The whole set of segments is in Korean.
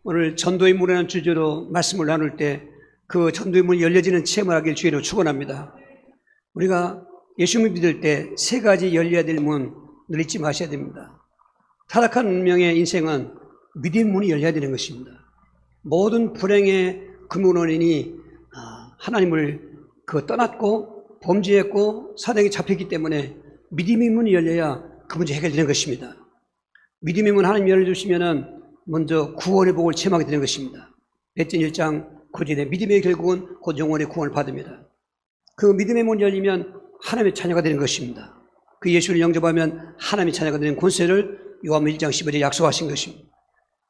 오늘 전도의 문이라는 주제로 말씀을 나눌 때 그 전도의 문이 열려지는 체험을 하길 주의로 축원합니다. 우리가 예수님을 믿을 때 세 가지 열려야 될 문 늘 잊지 마셔야 됩니다. 타락한 운명의 인생은 믿음의 문이 열려야 되는 것입니다. 모든 불행의 근원원인이 하나님을 떠났고 범죄했고 사단에게 잡혔기 때문에 믿음의 문이 열려야 그 문제 해결되는 것입니다. 믿음의 문 하나님 열어주시면 먼저 구원의 복을 체험하게 되는 것입니다. 베드로 1장 9절에 믿음의 결국은 곧 영원의 구원을 받습니다. 그 믿음의 문이 열리면 하나님의 자녀가 되는 것입니다. 그 예수를 영접하면 하나님의 자녀가 되는 권세를 요한복음 1장 15절에 약속하신 것입니다.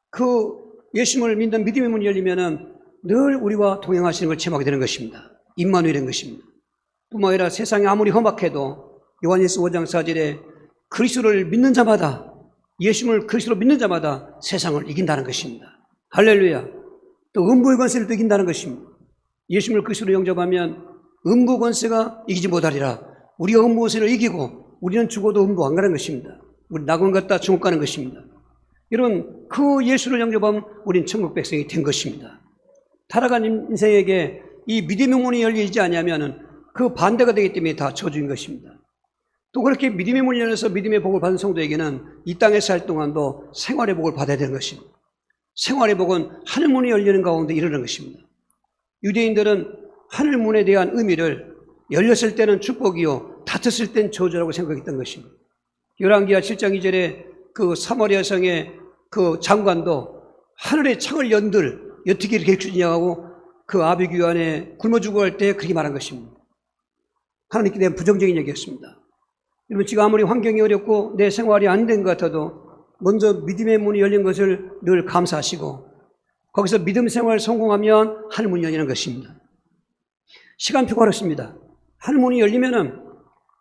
그 예수님을 믿는 믿음의 문이 열리면 늘 우리와 동행하시는 걸 체험하게 되는 것입니다. 임마누엘인 것입니다. 뿐만 아니라 세상이 아무리 험악해도 요한일서 5장 4절에 그리스도를 믿는 자마다, 예수님을 그리스도로 믿는 자마다 세상을 이긴다는 것입니다. 할렐루야. 또 음부의 권세를 또 이긴다는 것입니다. 예수님을 그리스도로 영접하면 음부 권세가 이기지 못하리라. 우리가 음부 권세를 이기고 우리는 죽어도 음부 안 가는 것입니다. 우리 낙원 갔다 중국 가는 것입니다. 여러분, 그 예수를 영접하면 우리는 천국 백성이 된 것입니다. 타락한 인생에게 이 믿음의 문이 열리지 않으면 그 반대가 되기 때문에 다 저주인 것입니다. 또 그렇게 믿음의 문이 열려서 믿음의 복을 받은 성도에게는 이 땅에 살 동안도 생활의 복을 받아야 되는 것입니다. 생활의 복은 하늘문이 열리는 가운데 이르는 것입니다. 유대인들은 하늘문에 대한 의미를 열렸을 때는 축복이요 닫혔을 땐 저주라고 생각했던 것입니다. 열왕기하 7장 2절에 그 사마리아 성의 그 장관도 하늘의 창을 연들 어떻게 이렇게 주냐고 그 아비규 안에 굶어 죽어갈 때 그렇게 말한 것입니다. 하나님께 대한 부정적인 얘기였습니다. 여러분, 지금 아무리 환경이 어렵고 내 생활이 안 된 것 같아도 먼저 믿음의 문이 열린 것을 늘 감사하시고 거기서 믿음 생활 성공하면 하늘문이 열리는 것입니다. 시간표가 어렵습니다. 하늘문이 열리면은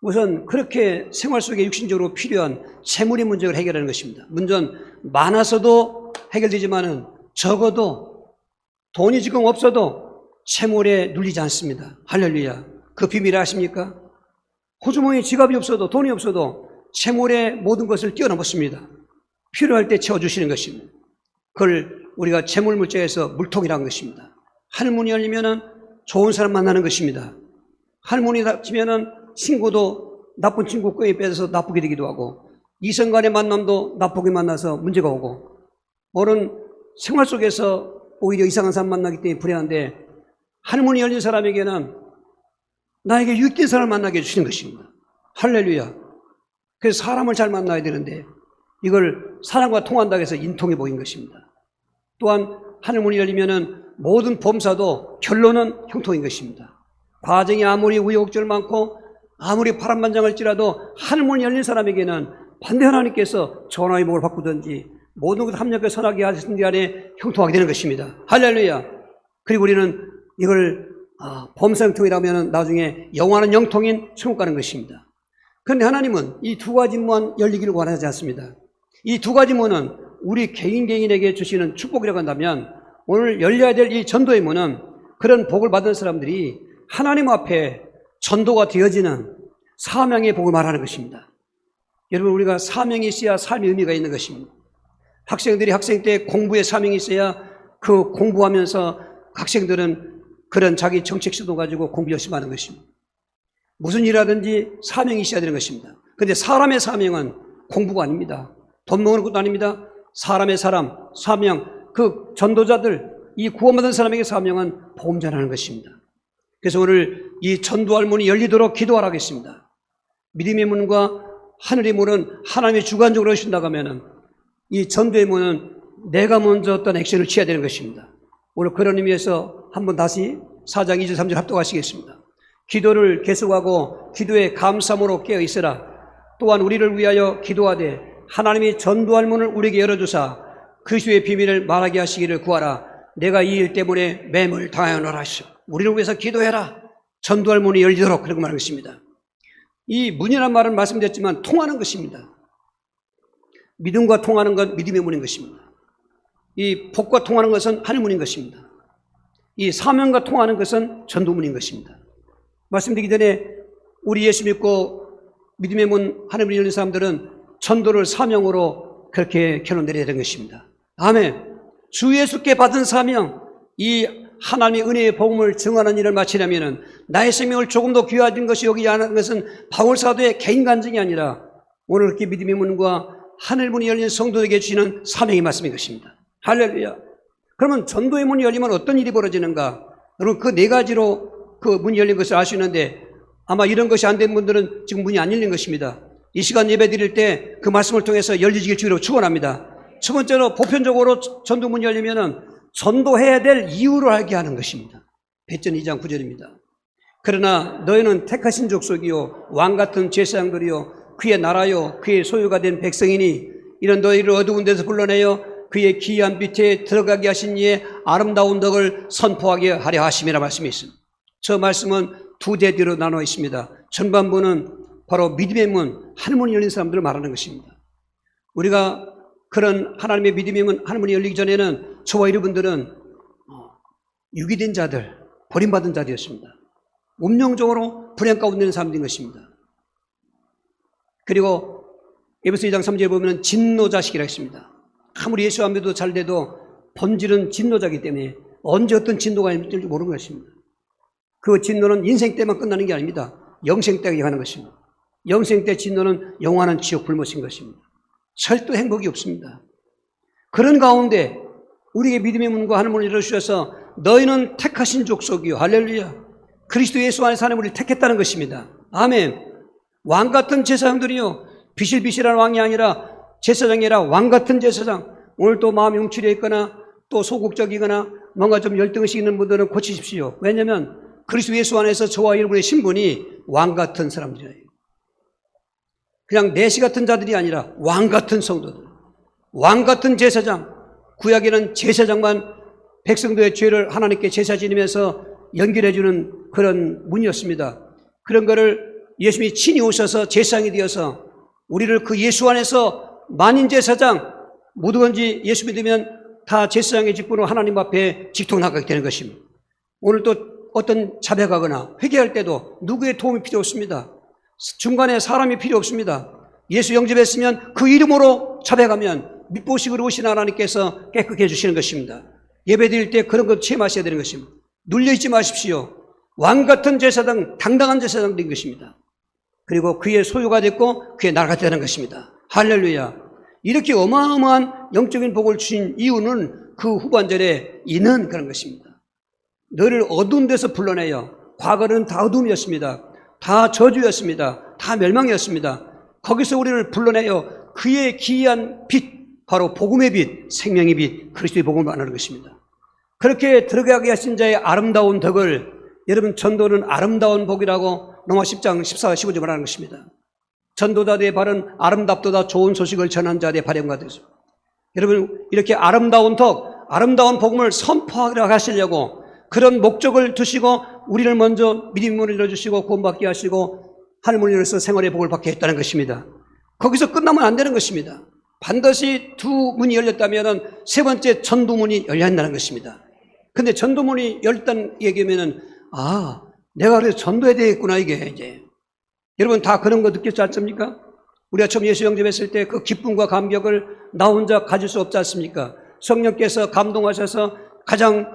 우선 그렇게 생활 속에 육신적으로 필요한 재물의 문제를 해결하는 것입니다. 문제는 많아서도 해결되지만은 적어도 돈이 지금 없어도 재물에 눌리지 않습니다. 할렐루야. 그 비밀을 아십니까? 호주머니 지갑이 없어도 돈이 없어도 재물의 모든 것을 뛰어넘었습니다. 필요할 때 채워주시는 것입니다. 그걸 우리가 재물 물자에서 물통이라는 것입니다. 하늘문이 열리면은 좋은 사람 만나는 것입니다. 하늘문이 닫히면은 친구도 나쁜 친구 꾀에 빼서 나쁘게 되기도 하고 이성 간의 만남도 나쁘게 만나서 문제가 오고 모른 생활 속에서 오히려 이상한 사람 만나기 때문에 불행한데 하늘문이 열린 사람에게는 나에게 유익된 사람을 만나게 해주시는 것입니다. 할렐루야. 그래서 사람을 잘 만나야 되는데 이걸 사람과 통한다고 해서 인통해 보인 것입니다. 또한 하늘문이 열리면은 모든 범사도 결론은 형통인 것입니다. 과정이 아무리 우여곡절 많고 아무리 파란만장할지라도 하늘문이 열린 사람에게는 반대 하나님께서 전화의 복을 바꾸든지 모든 것을 합력해 선하게 하신 뒤 안에 형통하게 되는 것입니다. 할렐루야. 그리고 우리는 이걸 범사 형통이라면 나중에 영원한 영통인 천국 가는 것입니다. 그런데 하나님은 이 두 가지 문 열리기를 원하지 않습니다. 이 두 가지 문은 우리 개인에게 주시는 축복이라고 한다면 오늘 열려야 될 이 전도의 문은 그런 복을 받은 사람들이 하나님 앞에 전도가 되어지는 사명의 복을 말하는 것입니다. 여러분, 우리가 사명이 있어야 삶의 의미가 있는 것입니다. 학생들이 학생 때 공부에 사명이 있어야 그 공부하면서 학생들은 그런 자기 정책 시도 가지고 공부 열심히 하는 것입니다. 무슨 일하든지 사명이 있어야 되는 것입니다. 그런데 사람의 사명은 공부가 아닙니다. 돈 모으는 것도 아닙니다. 사람의 사명, 그 전도자들, 이 구원받은 사람에게 사명은 복음 전하는 것입니다. 그래서 오늘 이 전도할 문이 열리도록 기도하라 하겠습니다. 믿음의 문과 하늘의 문은 하나님이 주관적으로 하신다고 하면은 이 전도의 문은 내가 먼저 어떤 액션을 취해야 되는 것입니다. 오늘 그런 의미에서 한번 다시 4장 2절 3절 합독하시겠습니다. 기도를 계속하고 기도에 감사함으로 깨어 있으라. 또한 우리를 위하여 기도하되 하나님이 전도할 문을 우리에게 열어주사 그리스도의 비밀을 말하게 하시기를 구하라. 내가 이 일 때문에 매물 당하노라 하시오. 우리를 위해서 기도해라. 전도할 문이 열리도록 그렇게 말하는 것입니다. 이 문이라는 말은 말씀드렸지만 통하는 것입니다. 믿음과 통하는 건 믿음의 문인 것입니다. 이 복과 통하는 것은 하늘문인 것입니다. 이 사명과 통하는 것은 전도문인 것입니다. 말씀드리기 전에 우리 예수 믿고 믿음의 문 하늘문이 열린 사람들은 전도를 사명으로 그렇게 결론 내려야 되는 것입니다. 아멘. 주 예수께 받은 사명, 이 하나님의 은혜의 복음을 증언하는 일을 마치려면 나의 생명을 조금 더 귀하진 것이 여기 하는 것은 바울 사도의 개인 간증이 아니라 오늘 이렇게 믿음의 문과 하늘 문이 열린 성도에게 주시는 사명의 말씀인 것입니다. 할렐루야. 그러면 전도의 문이 열리면 어떤 일이 벌어지는가? 여러분 그 네 가지로 그 문이 열린 것을 알 수 있는데 아마 이런 것이 안 된 분들은 지금 문이 안 열린 것입니다. 이 시간 예배 드릴 때 그 말씀을 통해서 열리길 주기로 축원합니다. 첫 번째로 보편적으로 전도문이 열리면은 전도해야 될 이유를 알게 하는 것입니다. 베전 2장 9절입니다. 그러나 너희는 택하신 족속이요 왕같은 제사장들이요 그의 나라요 그의 소유가 된 백성이니 이런 너희를 어두운 데서 불러내어 그의 기이한 빛에 들어가게 하신 이의 아름다운 덕을 선포하게 하려 하심이라 말씀이 있습니다. 저 말씀은 두 대디로 나눠 있습니다. 전반부는 바로 믿음의 문, 하늘문이 열린 사람들을 말하는 것입니다. 우리가 그런 하나님의 믿음의 문, 하늘문이 열리기 전에는 저와 여러분들은 유기된 자들, 버림받은 자들이었습니다. 운명적으로 불행 가운데 있는 사람들인 것입니다. 그리고 에베소 2장 3절에 보면 진노자식이라 했습니다. 아무리 예수 안 믿어도 잘 돼도 본질은 진노자이기 때문에 언제 어떤 진노가 있는지 모르는 것입니다. 그 진노는 인생 때만 끝나는 게 아닙니다. 영생 때가 가는 것입니다. 영생 때 진노는 영원한 지옥 불못인 것입니다. 절대 행복이 없습니다. 그런 가운데 우리에게 믿음의 문과 하늘문을 열어주셔서 너희는 택하신 족속이요 할렐루야 그리스도 예수 안에 사는 우리를 택했다는 것입니다. 아멘. 왕같은 제사장들이요 비실비실한 왕이 아니라 제사장이 아니라 왕같은 제사장. 오늘 또 마음이 움츠려 있거나 또 소극적이거나 뭔가 좀 열등의식 있는 분들은 고치십시오. 왜냐하면 그리스도 예수 안에서 저와 여러분의 신분이 왕같은 사람들이에요. 그냥 내시 같은 자들이 아니라 왕같은 성도들, 왕같은 제사장. 구약에는 제사장만 백성들의 죄를 하나님께 제사 지내면서 연결해 주는 그런 문이었습니다. 그런 거를 예수님이 친히 오셔서 제사장이 되어서 우리를 그 예수 안에서 만인 제사장, 뭐든지 예수 믿으면 다 제사장의 직분으로 하나님 앞에 직통 나가게 되는 것입니다. 오늘 또 어떤 자백하거나 회개할 때도 누구의 도움이 필요 없습니다. 중간에 사람이 필요 없습니다. 예수 영접했으면 그 이름으로 자백하면 밑보식으로 오신 하나님께서 깨끗게 해주시는 것입니다. 예배 드릴 때 그런 것 체험하셔야 되는 것입니다. 눌려있지 마십시오. 왕같은 제사장, 당당한 제사장 된 것입니다. 그리고 그의 소유가 됐고 그의 나라가 되는 것입니다. 할렐루야. 이렇게 어마어마한 영적인 복을 주신 이유는 그 후반절에 있는 그런 것입니다. 너를 어두운 데서 불러내요. 과거는 다 어둠이었습니다. 다 저주였습니다. 다 멸망이었습니다. 거기서 우리를 불러내요. 그의 기이한 빛, 바로 복음의 빛, 생명의 빛, 그리스도의 복음을 말하는 것입니다. 그렇게 들어가게 하신 자의 아름다운 덕을 여러분 전도는 아름다운 복이라고 로마 10장 14, 15절 말하는 것입니다. 전도자들의 발은 아름답도다 좋은 소식을 전한 자들의 발현과 되죠. 여러분 이렇게 아름다운 덕, 아름다운 복음을 선포하려 하시려고 그런 목적을 두시고 우리를 먼저 믿음의 문을 열어주시고 구원받게 하시고 하늘문을 열어서 생활의 복을 받게 했다는 것입니다. 거기서 끝나면 안 되는 것입니다. 반드시 두 문이 열렸다면 세 번째 전도문이 열려야 한다는 것입니다. 근데 전도문이 열렸다는 얘기하면은 내가 그래서 전도해야 되겠구나 이게 이제. 여러분 다 그런 거 느꼈지 않습니까? 우리가 처음 예수 영접했을 때 그 기쁨과 감격을 나 혼자 가질 수 없지 않습니까? 성령께서 감동하셔서 가장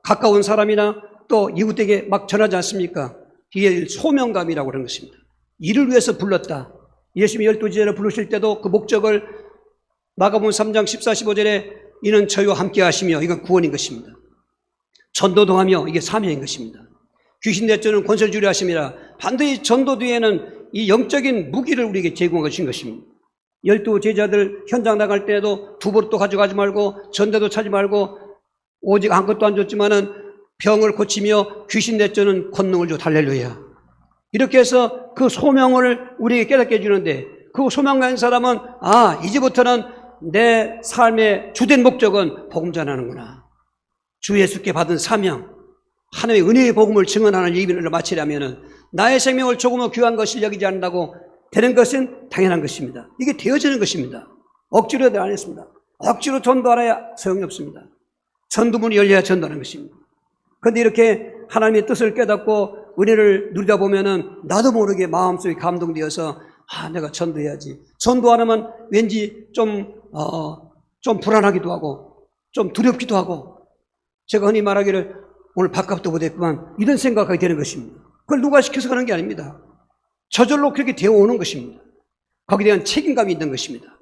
가까운 사람이나 또 이웃에게 막 전하지 않습니까? 이게 소명감이라고 하는 것입니다. 이를 위해서 불렀다. 예수님이 12제자를 부르실 때도 그 목적을 마가복음 3장 14, 15절에 이는 저희와 함께 하시며 이건 구원인 것입니다. 전도도 하며 이게 사명인 것입니다. 귀신 내쫓는 권세를 주려 하심이라. 반드시 전도 뒤에는 이 영적인 무기를 우리에게 제공해 주신 것입니다. 12제자들 현장 나갈 때에도 두 버릇도 가져가지 말고 전대도 차지 말고 오직 한 것도 안 줬지만은 병을 고치며 귀신 내쫓는 권능을 줘. 할렐루야. 이렇게 해서 그 소명을 우리에게 깨닫게 해주는데 그 소명 가진 사람은 이제부터는 내 삶의 주된 목적은 복음 전하는구나. 주 예수께 받은 사명, 하나님의 은혜의 복음을 증언하는 일을 마치려면 나의 생명을 조금은 귀한 것을 여기지 않는다고 되는 것은 당연한 것입니다. 이게 되어지는 것입니다. 억지로 안 했습니다. 억지로 전도하라야 소용이 없습니다. 전도문이 열려야 전도하는 것입니다. 그런데 이렇게 하나님의 뜻을 깨닫고 은혜를 누리다 보면은 나도 모르게 마음속에 감동되어서 내가 전도해야지. 전도 안 하면 왠지 좀 불안하기도 하고 좀 두렵기도 하고, 제가 흔히 말하기를 오늘 밥값도 못했구만, 이런 생각하게 되는 것입니다. 그걸 누가 시켜서 가는 게 아닙니다. 저절로 그렇게 되어 오는 것입니다. 거기에 대한 책임감이 있는 것입니다.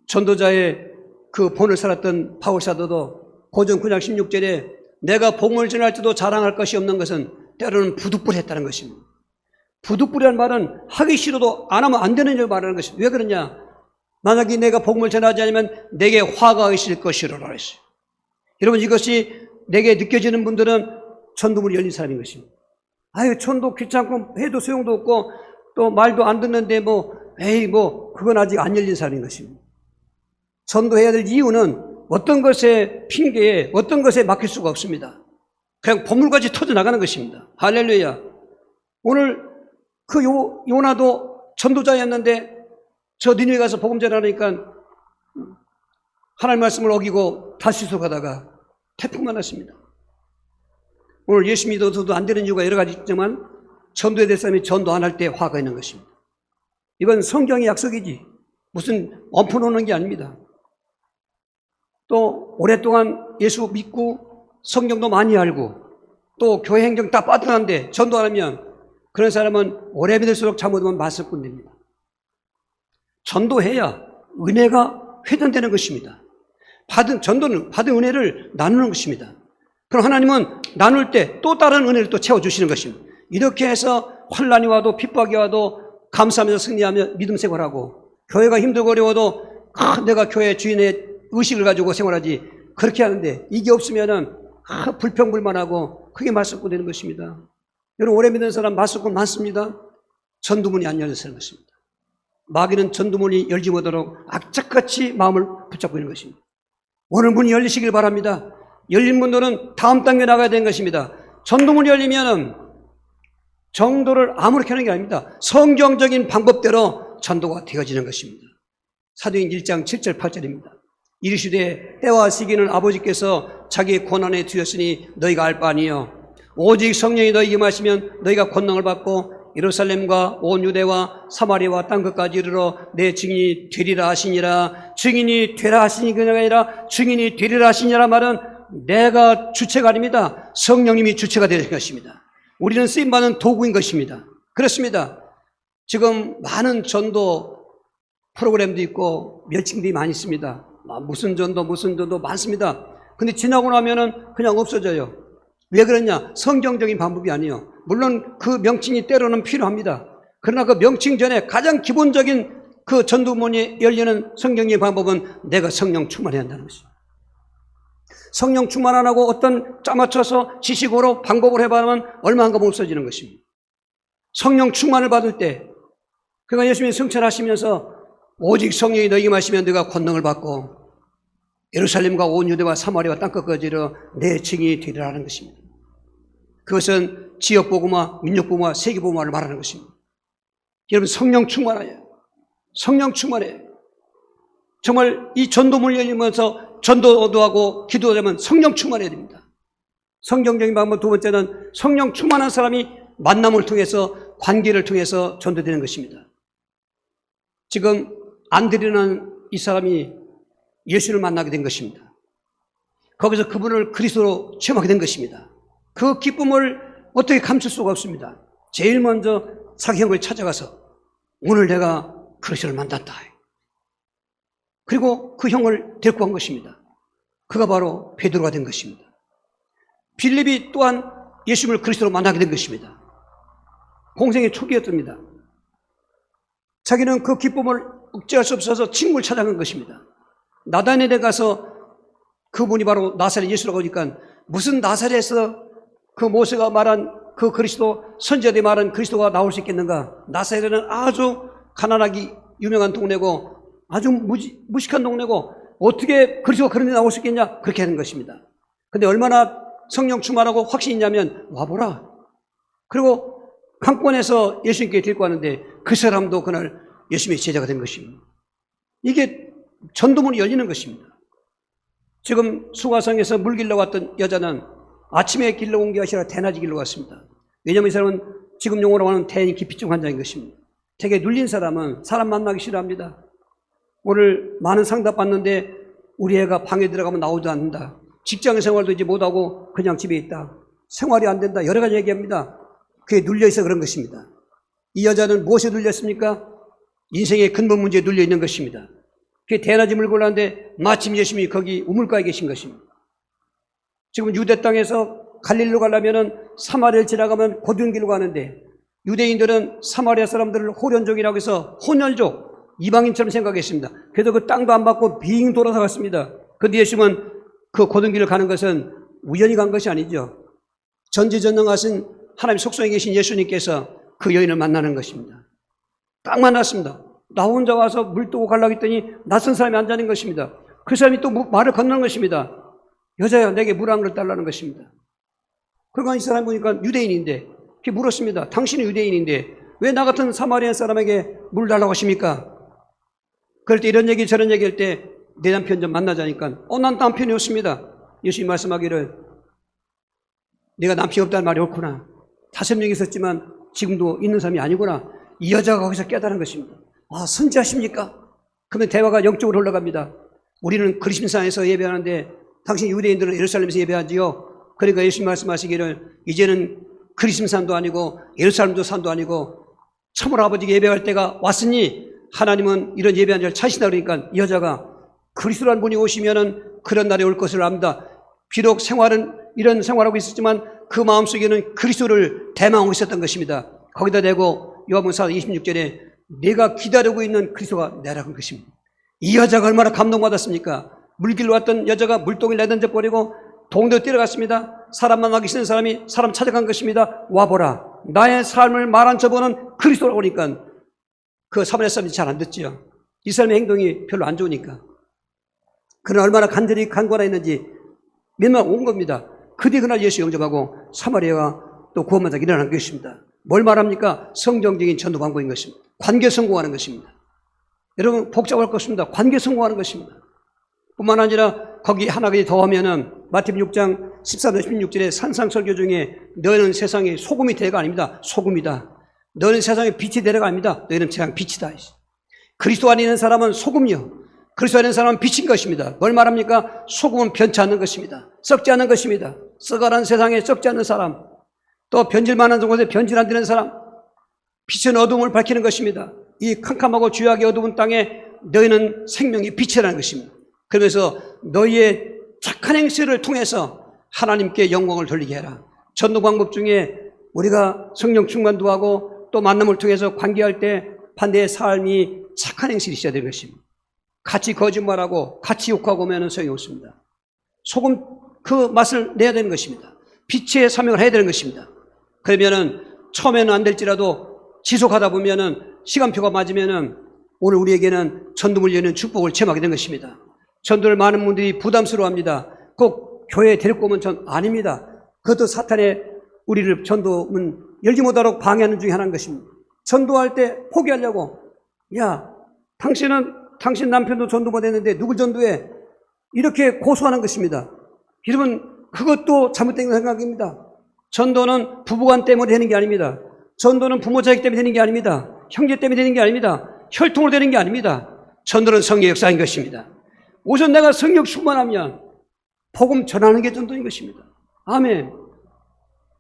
전도자의 그 본을 살았던 바울 사도도 고전 9장 16절에 내가 복음을 전할 때도 자랑할 것이 없는 것은 때로는 부득불했다는 것입니다. 부득불이라는 말은 하기 싫어도 안 하면 안 되는 일 말하는 것입니다. 왜 그러냐? 만약에 내가 복음을 전하지 않으면 내게 화가 있을 것이라고 했어요. 여러분, 이것이 내게 느껴지는 분들은 전도문이 열린 사람인 것입니다. 아유, 전도 귀찮고 해도 소용도 없고 또 말도 안 듣는데 그건 아직 안 열린 사람인 것입니다. 전도해야 될 이유는 어떤 것에 핑계에 어떤 것에 맡길 수가 없습니다. 그냥 보물같이 터져나가는 것입니다. 할렐루야. 오늘 그 요나도 전도자였는데 저 니느웨 가서 복음 전하니까 하나님 말씀을 어기고 다시서 가다가 태풍 만났습니다. 오늘 예수 믿어도 안 되는 이유가 여러 가지 있지만 전도에 대한 사람이 전도 안 할 때 화가 있는 것입니다. 이건 성경의 약속이지 무슨 엎어놓는 게 아닙니다. 또 오랫동안 예수 믿고 성경도 많이 알고 또 교회 행정 다 빠뜨렸는데 전도 안 하면 그런 사람은 오래 믿을수록 잘못하면 맞을 뿐입니다. 전도해야 은혜가 회전되는 것입니다. 전도는 받은 은혜를 나누는 것입니다. 그럼 하나님은 나눌 때 또 다른 은혜를 또 채워주시는 것입니다. 이렇게 해서 환난이 와도 핍박이 와도 감사하면서 승리하며 믿음 생활하고 교회가 힘들고 어려워도 내가 교회 주인의 의식을 가지고 생활하지 그렇게 하는데 이게 없으면은 불평불만하고 크게 맞섰고 되는 것입니다. 여러분 오래 믿는 사람 맞섰고 많습니다. 전도문이 안 열려서 그런 것입니다. 마귀는 전도문이 열지 못하도록 악착같이 마음을 붙잡고 있는 것입니다. 오늘 문이 열리시길 바랍니다. 열린 분들은 다음 단계 나가야 되는 것입니다. 전도문이 열리면은 정도를 아무렇게 하는 게 아닙니다. 성경적인 방법대로 전도가 되어지는 것입니다. 사도행 1장 7절 8절입니다. 이르시되 때와 시기는 아버지께서 자기의 권한에 두었으니 너희가 알 바 아니요 오직 성령이 너희에게 마시면 너희가 권능을 받고 예루살렘과 온 유대와 사마리아와 땅 끝까지 이르러 내 증인이 되리라 하시니라. 증인이 되라 하시니 그냥 아니라 증인이 되리라 하시니라 말은 내가 주체가 아닙니다. 성령님이 주체가 되는 것입니다. 우리는 쓰임받는 도구인 것입니다. 그렇습니다. 지금 많은 전도 프로그램도 있고 멸칭들이 많이 있습니다. 무슨 전도 많습니다. 근데 지나고 나면은 그냥 없어져요. 왜 그러냐? 성경적인 방법이 아니에요. 물론 그 명칭이 때로는 필요합니다. 그러나 그 명칭 전에 가장 기본적인 그 전도문이 열리는 성경의 방법은 내가 성령 충만해야 한다는 것이죠. 성령 충만 안 하고 어떤 짜맞춰서 지식으로 방법을 해봐면 얼마 안 가면 없어지는 것입니다. 성령 충만을 받을 때 그가 예수님이 성천하시면서 오직 성령이 너희에게 마시면 너희가 권능을 받고 예루살렘과 온 유대와 사마리아와 땅끝까지 이르러 내 증인이 되리라는 것입니다. 그것은 지역복음화, 민족복음화, 세계복음화를 말하는 것입니다. 여러분 성령 충만하여 성령 충만해. 정말 이 전도문을 열리면서 전도도 하고 기도도 하면 성령 충만해야 됩니다. 성경적인 방법 두 번째는 성령 충만한 사람이 만남을 통해서 관계를 통해서 전도되는 것입니다. 지금 안드레라는 이 사람이 예수를 만나게 된 것입니다. 거기서 그분을 그리스도로 체험하게 된 것입니다. 그 기쁨을 어떻게 감출 수가 없습니다. 제일 먼저 자기 형을 찾아가서 오늘 내가 그리스도를 만났다. 그리고 그 형을 데리고 간 것입니다. 그가 바로 베드로가 된 것입니다. 빌립이 또한 예수님을 그리스도로 만나게 된 것입니다. 공생의 초기였습니다. 자기는 그 기쁨을 억제할 수 없어서 친구를 찾아간 것입니다. 나다나엘에 가서 그분이 바로 나사렛 예수라고 하니까 무슨 나사렛에서 그 모세가 말한 그 그리스도 선지자들이 말한 그리스도가 나올 수 있겠는가? 나사렛은 아주 가난하기 유명한 동네고 아주 무식한 동네고 어떻게 그리스도가 그런 데 나올 수 있겠냐? 그렇게 하는 것입니다. 근데 얼마나 성령 충만하고 확신이 있냐면 와보라. 그리고 강권에서 예수님께 데리고 왔는데 그 사람도 그날 예수님의 제자가 된 것입니다. 이게 전도문이 열리는 것입니다. 지금 수가성에서 물 길러 왔던 여자는 아침에 길러 온 게 아니라 대낮에 길러 왔습니다. 왜냐하면 이 사람은 지금 용어로 하는 대인 기피증 환자인 것입니다. 되게 눌린 사람은 사람 만나기 싫어합니다. 오늘 많은 상담 받는데 우리 애가 방에 들어가면 나오지도 않는다. 직장 생활도 이제 못하고 그냥 집에 있다. 생활이 안 된다. 여러 가지 얘기합니다. 그게 눌려있어 그런 것입니다. 이 여자는 무엇에 눌렸습니까? 인생의 근본 문제에 눌려 있는 것입니다. 그게 대낮에 물고 가는데 마침 예수님이 거기 우물가에 계신 것입니다. 지금 유대 땅에서 갈릴리로 가려면 사마리아를 지나가면 고든 길로 가는데 유대인들은 사마리아 사람들을 호련족이라고 해서 혼혈족, 이방인처럼 생각했습니다. 그래서 그 땅도 안 받고 빙 돌아서 갔습니다. 그런데 예수님은 그 고든 길을 가는 것은 우연히 간 것이 아니죠. 전지전능하신 하나님 속성에 계신 예수님께서 그 여인을 만나는 것입니다. 딱 만났습니다. 나 혼자 와서 물 뜨고 가려고 했더니 낯선 사람이 앉아있는 것입니다. 그 사람이 또 말을 건너는 것입니다. 여자야, 내게 물 한 그릇 달라는 것입니다. 그러니까 이 사람 보니까 유대인인데 그렇게 물었습니다. 당신은 유대인인데 왜 나 같은 사마리아 사람에게 물 달라고 하십니까? 그럴 때 이런 얘기 저런 얘기할 때 내 남편 좀 만나자니까 난 남편이 없습니다. 예수님 말씀하기를 내가 남편이 없다는 말이 옳구나. 5명 있었지만 지금도 있는 사람이 아니구나. 이 여자가 거기서 깨달은 것입니다. 아, 선지하십니까? 그러면 대화가 영적으로 흘러갑니다. 우리는 그리심산에서 예배하는데 당신 유대인들은 예루살렘에서 예배하지요. 그러니까 예수님 말씀하시기를 이제는 그리심산도 아니고 예루살렘도 산도 아니고 참으로 아버지께 예배할 때가 왔으니 하나님은 이런 예배한 자를 찾으신다. 그러니까 이 여자가 그리스도라는 분이 오시면은 그런 날이 올 것을 압니다. 비록 생활은 이런 생활하고 있었지만 그 마음속에는 그리스도를 대망하고 있었던 것입니다. 거기다 대고 요한복음 26절에 내가 기다리고 있는 그리스도가 내라는 것입니다. 이 여자가 얼마나 감동받았습니까? 물길로 왔던 여자가 물동을 내던져 버리고 동네로 뛰어갔습니다. 사람 만나기 싫은 사람이 사람 찾아간 것입니다. 와보라. 나의 삶을 말한 저분은 그리스도라고 하니까 그 사마리아 사람이 잘 안 듣지요. 이 사람의 행동이 별로 안 좋으니까. 그러나 얼마나 간절히 간구하라 했는지 몇만 온 겁니다. 그 뒤 그날 예수 영접하고 사마리아가 또 구원받아 일어난 것입니다. 뭘 말합니까? 성경적인 전도 방법인 것입니다. 관계 성공하는 것입니다. 여러분 복잡할 것입니다. 관계 성공하는 것입니다. 뿐만 아니라 거기 하나 더 하면은 마태복음 6장 14절 16절에 산상설교 중에 너희는 세상의 소금이 되가 아닙니다. 소금이다. 너희는 세상의 빛이 되가 아닙니다. 너희는 세상 빛이다. 그리스도 안에 있는 사람은 소금이요. 그리스도 안에 있는 사람은 빛인 것입니다. 뭘 말합니까? 소금은 변치 않는 것입니다. 썩지 않는 것입니다. 썩어란 세상에 썩지 않는 사람, 또 변질만한 곳에 변질 안 되는 사람, 빛은 어둠을 밝히는 것입니다. 이 캄캄하고 죄악의 어두운 땅에 너희는 생명의 빛이라는 것입니다. 그러면서 너희의 착한 행실을 통해서 하나님께 영광을 돌리게 해라. 전도 방법 중에 우리가 성령 충만도 하고 또 만남을 통해서 관계할 때 반대의 삶이 착한 행실이 있어야 되는 것입니다. 같이 거짓말하고 같이 욕하고 오면 소용이 없습니다. 소금 그 맛을 내야 되는 것입니다. 빛의 사명을 해야 되는 것입니다. 그러면은 처음에는 안 될지라도 지속하다 보면은 시간표가 맞으면은 오늘 우리에게는 전도를 여는 축복을 체험하게 된 것입니다. 전도를 많은 분들이 부담스러워합니다. 꼭 교회에 데리고 오면 전 아닙니다. 그것도 사탄의 우리를 전도문 열지 못하도록 방해하는 중에 하나인 것입니다. 전도할 때 포기하려고 야 당신 남편도 전도 못했는데 누굴 전도해? 이렇게 고소하는 것입니다. 여러분 그것도 잘못된 생각입니다. 전도는 부부간 때문에 되는 게 아닙니다. 전도는 부모 자식 때문에 되는 게 아닙니다. 형제 때문에 되는 게 아닙니다. 혈통으로 되는 게 아닙니다. 전도는 성의 역사인 것입니다. 우선 내가 성령 충만하면 복음 전하는 게 전도인 것입니다. 아멘.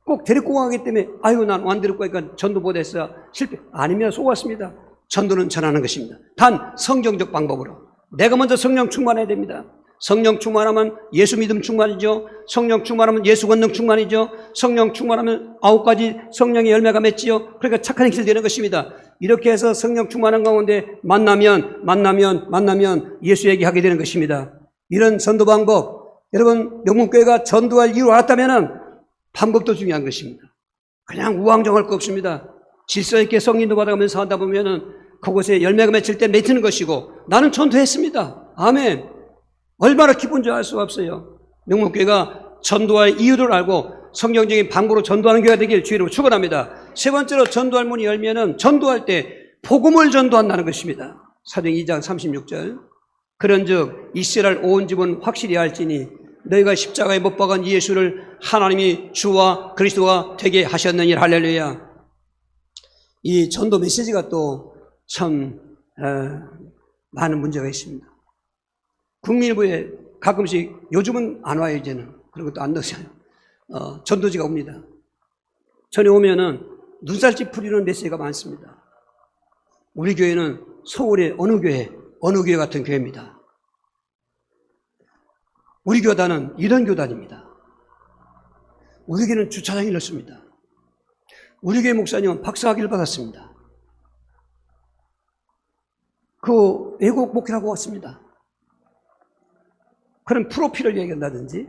꼭 데리고 가기 때문에 아유 난 안 데리고 가니까 전도 못했어. 실패. 아니면 속았습니다. 전도는 전하는 것입니다. 단 성경적 방법으로. 내가 먼저 성령 충만해야 됩니다. 성령 충만하면 예수 믿음 충만이죠. 성령 충만하면 예수 권능 충만이죠. 성령 충만하면 9가지 성령의 열매가 맺지요. 그러니까 착한 행실 되는 것입니다. 이렇게 해서 성령 충만한 가운데 만나면 예수 얘기하게 되는 것입니다. 이런 전도 방법, 여러분 명문교회가 전도할 이유를 알았다면 방법도 중요한 것입니다. 그냥 우왕정할 거 없습니다. 질서 있게 성인도 받아가면서 하다 보면은 그곳에 열매가 맺힐 때 맺히는 것이고 나는 전도했습니다. 아멘. 얼마나 기쁜지 알 수가 없어요. 명문교회가 전도할 이유를 알고 성경적인 방법으로 전도하는 교회가 되길 주의로 축원합니다. 세 번째로 전도할 문이 열면은 전도할 때 복음을 전도한다는 것입니다. 사도행 2장 36절. 그런즉 이스라엘 온 집은 확실히 알지니 너희가 십자가에 못 박은 예수를 하나님이 주와 그리스도가 되게 하셨느니라. 할렐루야. 이 전도 메시지가 또 참 많은 문제가 있습니다. 국민일보에 가끔씩 요즘은 안 와요, 이제는. 그런 것도 안 넣으셔요. 전도지가 옵니다. 전에 오면은 눈살집 풀리는 메시지가 많습니다. 우리 교회는 서울의 어느 교회 같은 교회입니다. 우리 교단은 이런 교단입니다. 우리 교회는 주차장이 넓습니다. 우리 교회 목사님은 박사학위를 받았습니다. 그 외국 목회라고 왔습니다. 그런 프로필을 얘기한다든지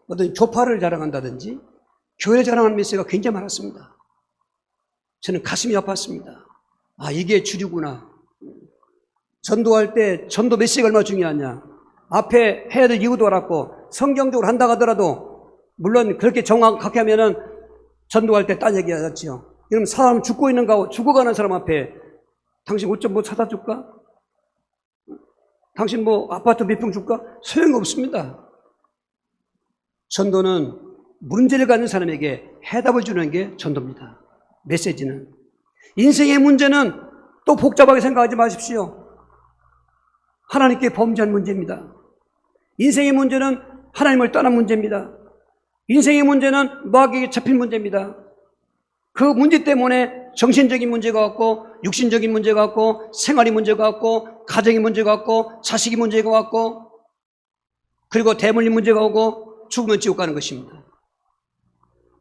어떤 교파를 자랑한다든지 교회를 자랑하는 메시지가 굉장히 많았습니다. 저는 가슴이 아팠습니다. 아, 이게 주류구나. 전도할 때 전도 메시지가 얼마나 중요하냐. 앞에 해야 될 이유도 알았고 성경적으로 한다 하더라도 물론 그렇게 정확하게 하면은 전도할 때 딴 얘기 하겠지요. 그럼 사람 죽고 있는가, 죽어가는 사람 앞에 당신 옷 좀 뭐 사다 줄까? 당신 뭐 아파트 몇 평 줄까? 소용없습니다. 전도는 문제를 가진 사람에게 해답을 주는 게 전도입니다. 메시지는. 인생의 문제는 또 복잡하게 생각하지 마십시오. 하나님께 범죄한 문제입니다. 인생의 문제는 하나님을 떠난 문제입니다. 인생의 문제는 마귀에게 잡힌 문제입니다. 그 문제 때문에 정신적인 문제가 왔고 육신적인 문제가 왔고 생활이 문제가 왔고 가정의 문제가 왔고 자식이 문제가 왔고 그리고 대물림 문제가 오고 죽으면 지옥 가는 것입니다.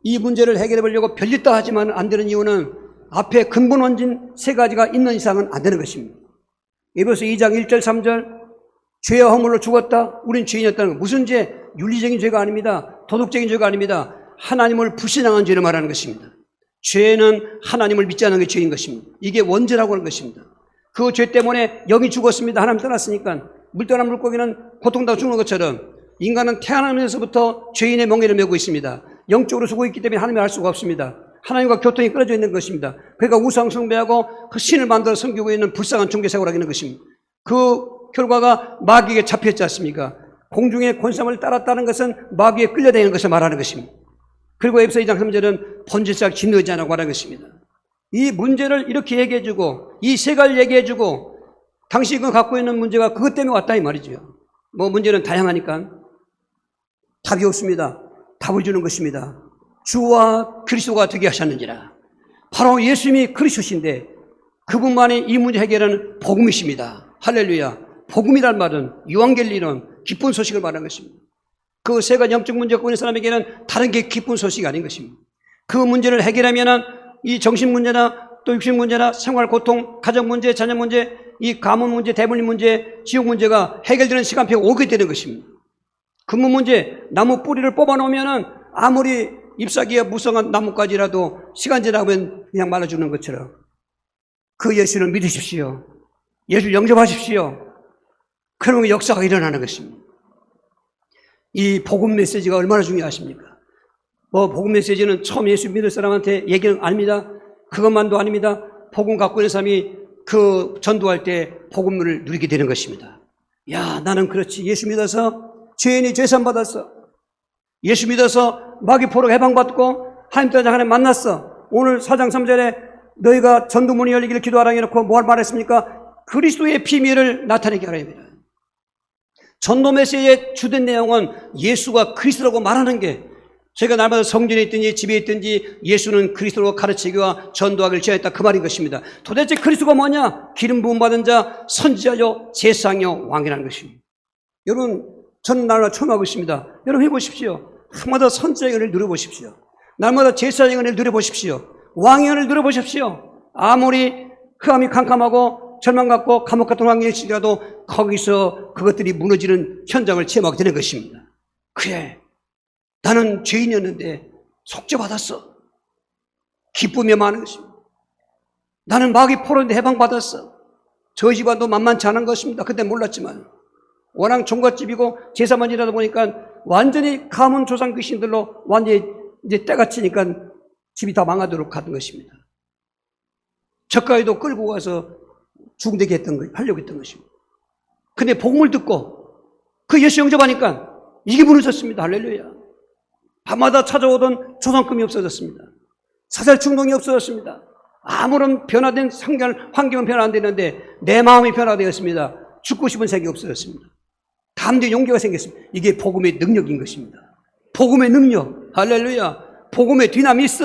이 문제를 해결해 보려고 별짓 다 하지만 안 되는 이유는 앞에 근본 원진 세 가지가 있는 이상은 안 되는 것입니다. 에베소서 2장 1절 3절 죄와 허물로 죽었다. 우린 죄인이었다는 것. 무슨 죄? 윤리적인 죄가 아닙니다. 도덕적인 죄가 아닙니다. 하나님을 불신앙한 죄를 말하는 것입니다. 죄는 하나님을 믿지 않는 게 죄인 것입니다. 이게 원죄라고 하는 것입니다. 그 죄 때문에 영이 죽었습니다. 하나님 떠났으니까. 물 떠난 물고기는 고통당하고 죽는 것처럼 인간은 태어나면서부터 죄인의 멍에를 메고 있습니다. 영적으로 죽어 있기 때문에 하나님을 알 수가 없습니다. 하나님과 교통이 끊어져 있는 것입니다. 그러니까 우상 숭배하고 그 신을 만들어 섬기고 있는 불쌍한 종교생활을 하게 되는 것입니다. 그 결과가 마귀에게 잡혔지 않습니까? 공중의 권세를 따랐다는 것은 마귀에 끌려다니는 것을 말하는 것입니다. 그리고 에베소 2장 3절은 본질상 진노하지 않고 말하는 것입니다. 이 문제를 이렇게 얘기해주고 이 세 가지를 얘기해주고 당신이 갖고 있는 문제가 그것 때문에 왔다 이 말이죠. 뭐 문제는 다양하니까 답이 없습니다. 답을 주는 것입니다. 주와 그리스도가 되게 하셨는지라. 바로 예수님이 그리스도신데 그분만이 이 문제 해결하는 복음이십니다. 할렐루야. 복음이란 말은 유앙겔리론 기쁜 소식을 말하는 것입니다. 그 세 가지 영적 문제가 갖고 있는 사람에게는 다른 게 기쁜 소식이 아닌 것입니다. 그 문제를 해결하면은 이 정신 문제나 또 육신 문제나 생활 고통, 가정 문제, 자녀 문제, 이 가문 문제, 대물림 문제, 지옥 문제가 해결되는 시간표가 오게 되는 것입니다. 근본 문제, 나무 뿌리를 뽑아 놓으면은 아무리 잎사귀가 무성한 나뭇가지라도 시간 지나면 그냥 말라주는 것처럼 그 예수를 믿으십시오. 예수를 영접하십시오. 그러면 역사가 일어나는 것입니다. 이 복음 메시지가 얼마나 중요하십니까? 복음 메시지는 처음 예수 믿을 사람한테 얘기는 아닙니다. 그것만도 아닙니다. 복음 갖고 있는 사람이 그 전도할 때 복음을 누리게 되는 것입니다. 야, 나는 그렇지. 예수 믿어서 죄인이 죄산 받았어. 예수 믿어서 마귀 포로가 해방받고 하나님 따라 하나님 만났어. 오늘 4장 3절에 너희가 전도문이 열리기를 기도하라 해놓고 뭘 말했습니까? 그리스도의 비밀을 나타내게 하라 합니다. 전도 메시지의 주된 내용은 예수가 그리스도라고 말하는 게 제가 날마다 성전에 있든지 집에 있든지 예수는 그리스도로 가르치기와 전도하기를 지어했다 그 말인 것입니다. 도대체 그리스도가 뭐냐? 기름 부음 받은 자, 선지자요, 제사장요, 왕이라는 것입니다. 여러분, 저는 날마다 처음 하고 있습니다. 여러분 해보십시오. 날마다 선지자의 은혜를 누려보십시오. 날마다 제사장의 은혜를 누려보십시오. 왕의 은혜를 누려보십시오. 아무리 흑암이 캄캄하고 절망 같고 감옥 같은 환경일지라도 거기서 그것들이 무너지는 현장을 체험하게 되는 것입니다. 그래, 나는 죄인이었는데 속죄받았어. 기쁨이 많은 것입니다. 나는 마귀 포로인데 해방받았어. 저희 집안도 만만치 않은 것입니다. 그때 몰랐지만 워낙 종갓집이고 제사만 일하다 보니까 완전히 가문 조상 귀신들로 완전히 이제 때가 치니까 집이 다 망하도록 가는 것입니다. 젓가위도 끌고 가서 죽되게 하려고 했던 것입니다. 근데 복음을 듣고 그 예수 영접하니까 이게 무너졌습니다. 할렐루야. 밤마다 찾아오던 조상금이 없어졌습니다. 사살 충동이 없어졌습니다. 아무런 변화된 환경은 변화 안 되는데 내 마음이 변화되었습니다. 죽고 싶은 생각이 없어졌습니다. 담대히 용기가 생겼습니다. 이게 복음의 능력인 것입니다. 복음의 능력, 할렐루야. 복음의 디나미스,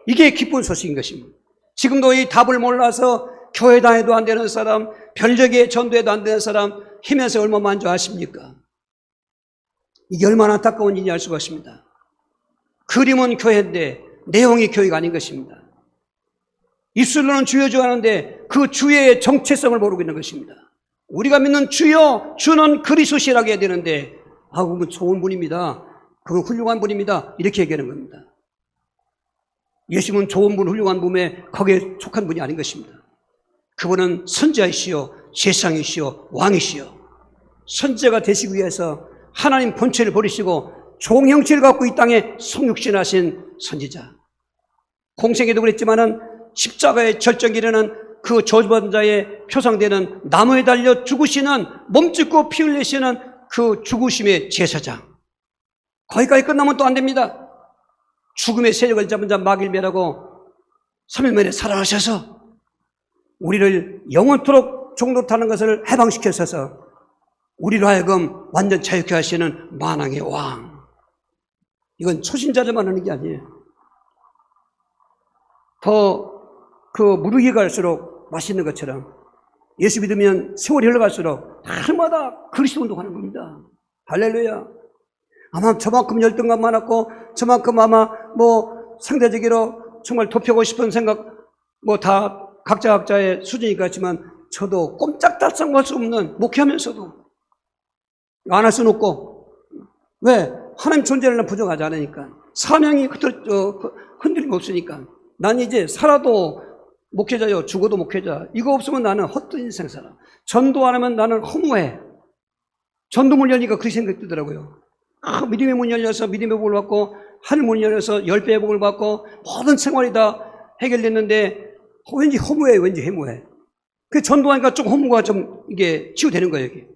이게 기쁜 소식인 것입니다. 지금도 이 답을 몰라서 교회 다녀도 안 되는 사람, 별적의 전도에도 안 되는 사람 힘에서 얼마나 만족하십니까? 이게 얼마나 안타까운 일인지 알 수가 있습니다. 그림은 교회인데 내용이 교회가 아닌 것입니다. 입술로는 주여 주여 하는데 그 주의 정체성을 모르고 있는 것입니다. 우리가 믿는 주여, 주는 그리스도시라고 해야 되는데 그건 좋은 분입니다. 그건 훌륭한 분입니다. 이렇게 얘기하는 겁니다. 예수님은 좋은 분, 훌륭한 분에 거기에 속한 분이 아닌 것입니다. 그분은 선지자이시요, 제상이시요, 왕이시요. 선지자가 되시기 위해서 하나님 본체를 버리시고 종형체를 갖고 이 땅에 성육신하신 선지자. 공생에도 그랬지만은 십자가의 절정에 이르는 그 저주받은 자의 표상되는 나무에 달려 죽으시는, 몸짓고 피 흘리시는 그 죽으심의 제사장. 거기까지 끝나면 또 안 됩니다. 죽음의 세력을 잡은 자 마귀를 멸하고 3일 만에 살아나셔서 우리를 영원토록 종로 타는 것을 해방시켜서 우리로 하여금 완전 자유케 하시는 만왕의 왕. 이건 초신자들만 하는 게 아니에요. 더 그 무르게 갈수록 맛있는 것처럼 예수 믿으면 세월이 흘러갈수록 날마다 그리스도 운동하는 겁니다. 할렐루야. 아마 저만큼 열등감 많았고 저만큼 아마 상대적으로 정말 돕히고 싶은 생각 다 각자의 수준이 같지만 저도 꼼짝달싹할 수 없는, 목회하면서도 안 할 수는 없고, 왜? 하나님 존재를 부정하지 않으니까, 사명이 흔들림 없으니까. 난 이제 살아도 목회자요, 죽어도 목회자. 이거 없으면 나는 헛된 인생 살아. 전도 안 하면 나는 허무해. 전도 문 열리니까 그렇게 생각이 들더라고요. 믿음의 문 열려서 믿음의 복을 받고, 하늘 문 열려서 10배의 복을 받고, 모든 생활이 다 해결됐는데 왠지 허무해, 왠지 해무해. 그 전도하니까 좀 허무가 좀 이게 치유되는 거예요, 이게.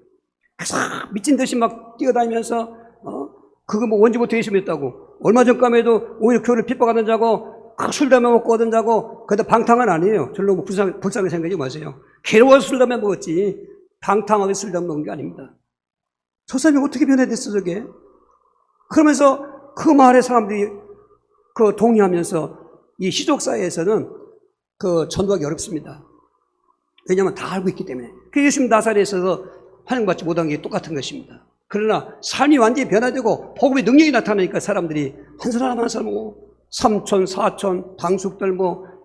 그래서 미친 듯이 막 뛰어다니면서 그거 원지부터 열심히 했다고. 얼마 전까지도 오히려 교회를 핍박하던 자고 술 담배 먹고 하던 자고. 근데 방탕은 아니에요. 절로 불쌍하게 생각하지 마세요. 괴로워서 술 담배 먹었지 방탕하게 술 담배 먹은 게 아닙니다. 저 사람이 어떻게 변해됐어 저게. 그러면서 그 말에 사람들이 동의하면서 이 시족사회에서는 전도하기 어렵습니다. 왜냐하면 다 알고 있기 때문에. 그 예수님 나사렛에서 환영받지 못한 게 똑같은 것입니다. 그러나 삶이 완전히 변화되고 복음의 능력이 나타나니까 사람들이 한 사람 한 사람 삼촌, 사촌, 당숙들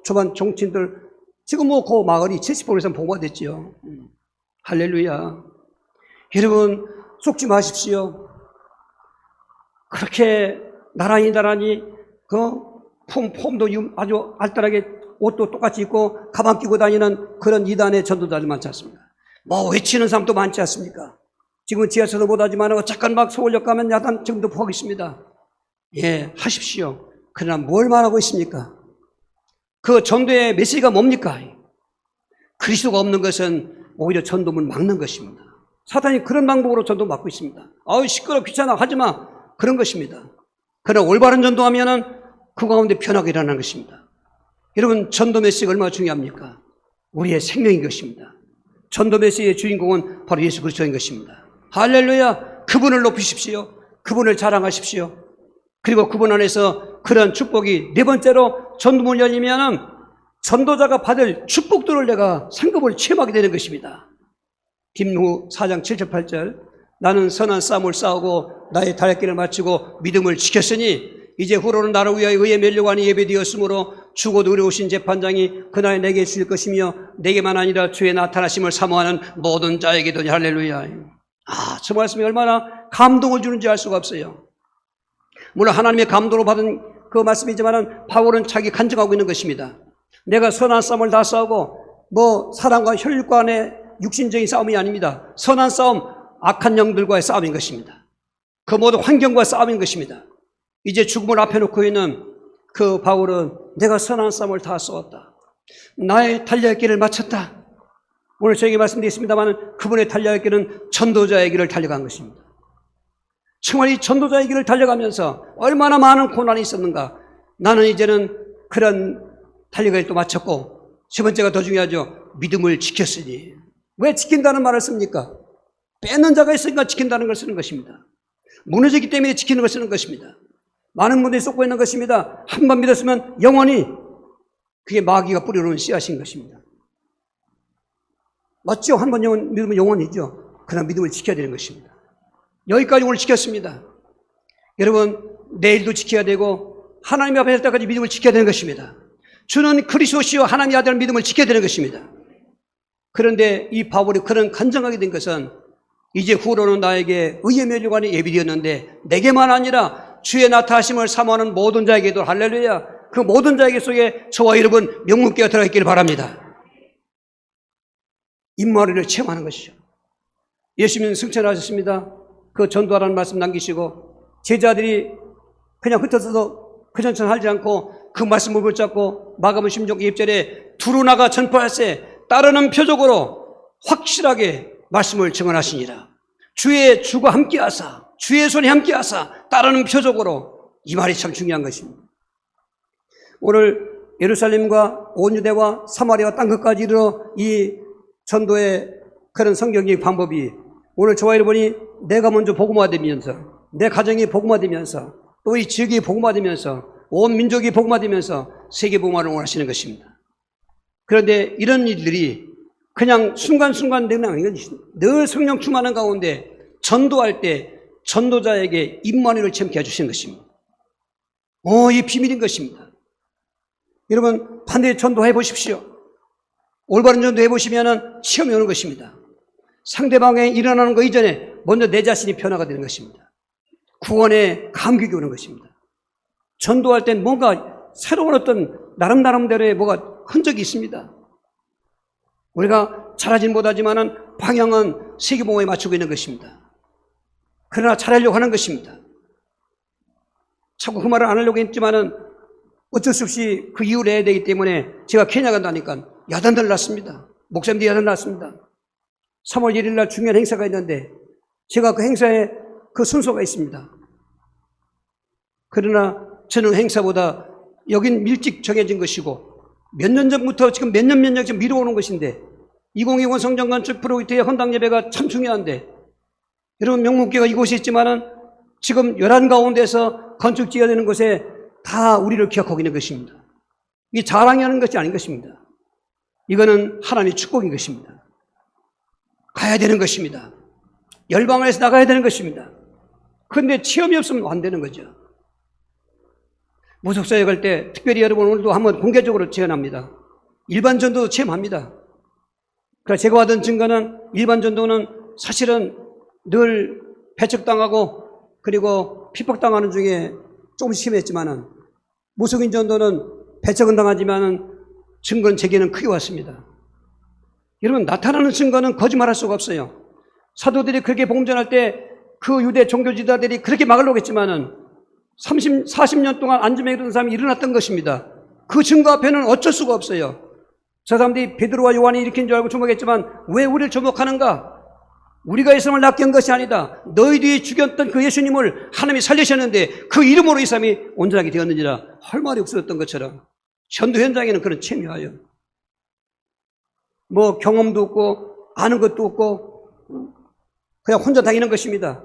주변 종친들 지금 그 마을이 70% 이상 복음화 됐지요. 할렐루야. 여러분 속지 마십시오. 그렇게 나란히 폼도 아주 알뜰하게 옷도 똑같이 입고 가방 끼고 다니는 그런 이단의 전도자들 많지 않습니까? 외치는 사람도 많지 않습니까? 지금 지하철도 못하지만 잠깐 막 서울역 가면 야단 지금도 보고 있습니다. 예, 하십시오. 그러나 뭘 말하고 있습니까? 그 전도의 메시지가 뭡니까? 그리스도가 없는 것은 오히려 전도문을 막는 것입니다. 사탄이 그런 방법으로 전도 막고 있습니다. 시끄러 귀찮아 하지마, 그런 것입니다. 그러나 올바른 전도하면은 그 가운데 변화가 일어나는 것입니다. 여러분 전도 메시지가 얼마나 중요합니까? 우리의 생명인 것입니다. 전도 메시지의 주인공은 바로 예수 그리스도인 것입니다. 할렐루야. 그분을 높이십시오. 그분을 자랑하십시오. 그리고 그분 안에서 그런 축복이, 네 번째로 전도문이 열리면은 전도자가 받을 축복들을 내가 상급을 체험하게 되는 것입니다. 디모데 4장 7절 8절. 나는 선한 싸움을 싸우고 나의 달길을 마치고 믿음을 지켰으니 이제 후로는 나를 위하여 의에 멸류관이 예배되었으므로 죽어도 의로우신 재판장이 그날 내게 주실 것이며 내게만 아니라 주의 나타나심을 사모하는 모든 자에게도. 할렐루야. 저 말씀이 얼마나 감동을 주는지 알 수가 없어요. 물론 하나님의 감동으로 받은 그 말씀이지만 바울은 자기 간증하고 있는 것입니다. 내가 선한 싸움을 다 싸우고 사람과 혈육 간의 육신적인 싸움이 아닙니다. 선한 싸움, 악한 영들과의 싸움인 것입니다. 그 모든 환경과 싸움인 것입니다. 이제 죽음을 앞에 놓고 있는 그 바울은 내가 선한 싸움을 다 싸웠다. 나의 달려갈 길을 마쳤다. 오늘 저에게 말씀드렸습니다만 그분의 달려갈 길은 전도자의 길을 달려간 것입니다. 정말 이 전도자의 길을 달려가면서 얼마나 많은 고난이 있었는가. 나는 이제는 그런 달려갈 길도 마쳤고, 세 번째가 더 중요하죠. 믿음을 지켰으니. 왜 지킨다는 말을 씁니까? 뺏는 자가 있으니까 지킨다는 걸 쓰는 것입니다. 무너지기 때문에 지키는 걸 쓰는 것입니다. 많은 분들이 쏟고 있는 것입니다. 한 번 믿었으면 영원히 그게 마귀가 뿌려놓은 씨앗인 것입니다. 맞죠? 한 번 믿으면 영원이죠. 그러나 믿음을 지켜야 되는 것입니다. 여기까지 오늘 지켰습니다. 여러분, 내일도 지켜야 되고 하나님 앞에 할 때까지 믿음을 지켜야 되는 것입니다. 주는 그리스도시요 하나님의 아들 믿음을 지켜야 되는 것입니다. 그런데 이 바울이 그런 간증하게 된 것은 이제 후로는 나에게 의의 멸류관이 예비되었는데 내게만 아니라 주의 나타나심을 사모하는 모든 자에게도 할렐루야, 그 모든 자에게 속에 저와 여러분 명문교가 들어있기를 바랍니다. 임마누엘을 체험하는 것이죠. 예수님은 승천하셨습니다. 그 전도하라는 말씀 남기시고 제자들이 그냥 흩어져서 그전처럼 하지 않고 그 말씀을 붙잡고 마가복음 16장 2절에 두루 나가 전파할세 따르는 표적으로 확실하게 말씀을 증언하시니라. 주의 주가 함께하사 주의 손이 함께하사 따르는 표적으로, 이 말이 참 중요한 것입니다. 오늘 예루살렘과 온 유대와 사마리아와 땅끝까지 이르러 이 전도의 그런 성경적인 방법이 오늘 저와 여러분이 내가 먼저 복음화되면서 내 가정이 복음화되면서 또 이 지역이 복음화되면서 온 민족이 복음화되면서 세계 복음화를 원하시는 것입니다. 그런데 이런 일들이 그냥 순간순간 되는 게 아니고 늘 성령 충만한 가운데 전도할 때 전도자에게 임마누엘을 체험케 해주시는 것입니다. 이 비밀인 것입니다. 여러분 반드시 전도해 보십시오. 올바른 전도해 보시면 체험이 오는 것입니다. 상대방에 일어나는 것 이전에 먼저 내 자신이 변화가 되는 것입니다. 구원의 감격이 오는 것입니다. 전도할 땐 뭔가 새로운 어떤 나름대로의 뭐가 흔적이 있습니다. 우리가 잘하진 못하지만은 방향은 세계복음에 맞추고 있는 것입니다. 그러나 잘하려고 하는 것입니다. 자꾸 그 말을 안 하려고 했지만은 어쩔 수 없이 그 이유를 해야 되기 때문에 제가 케냐 간다니까 야단들 났습니다. 목사님들 야단 났습니다. 3월 1일 날 중요한 행사가 있는데 제가 그 행사에 그 순서가 있습니다. 그러나 저는 행사보다 여긴 일찍 정해진 것이고 몇 년 전부터 지금 몇 년 지금 미뤄오는 것인데 2020 성전 건축 프로젝트의 헌당 예배가 참 중요한데 여러분 명문교가 이곳에 있지만은 지금 11 가운데서 건축 지어야 되는 곳에 다 우리를 기억하고 있는 것입니다. 이게 자랑이 하는 것이 아닌 것입니다. 이거는 하나님의 축복인 것입니다. 가야 되는 것입니다. 열방을 해서 나가야 되는 것입니다. 그런데 체험이 없으면 안 되는 거죠. 무속사역 할 때 특별히 여러분 오늘도 한번 공개적으로 제안합니다. 일반 전도도 체험합니다. 그러니까 제가 받은 증거는 일반 전도는 사실은 늘 배척당하고 그리고 핍박당하는 중에 조금씩 심했지만은 무속인 전도는 배척은 당하지만은 증거는 제게는 크게 왔습니다. 여러분 나타나는 증거는 거짓말할 수가 없어요. 사도들이 그렇게 복음 전할 때 그 유대 종교 지도자들이 그렇게 막으려고 했지만은 40년 동안 안전에 이르는 사람이 일어났던 것입니다. 그 증거 앞에는 어쩔 수가 없어요. 저 사람들이 베드로와 요한이 일으킨 줄 알고 주목했지만 왜 우리를 주목하는가? 우리가 예수님을 낫게 한 것이 아니다. 너희들이 죽였던 그 예수님을 하나님이 살리셨는데 그 이름으로 이 사람이 온전하게 되었느니라. 할 말이 없었던 것처럼 전도 현장에는 그런 체미하여 뭐 경험도 없고 아는 것도 없고 그냥 혼자 다니는 것입니다.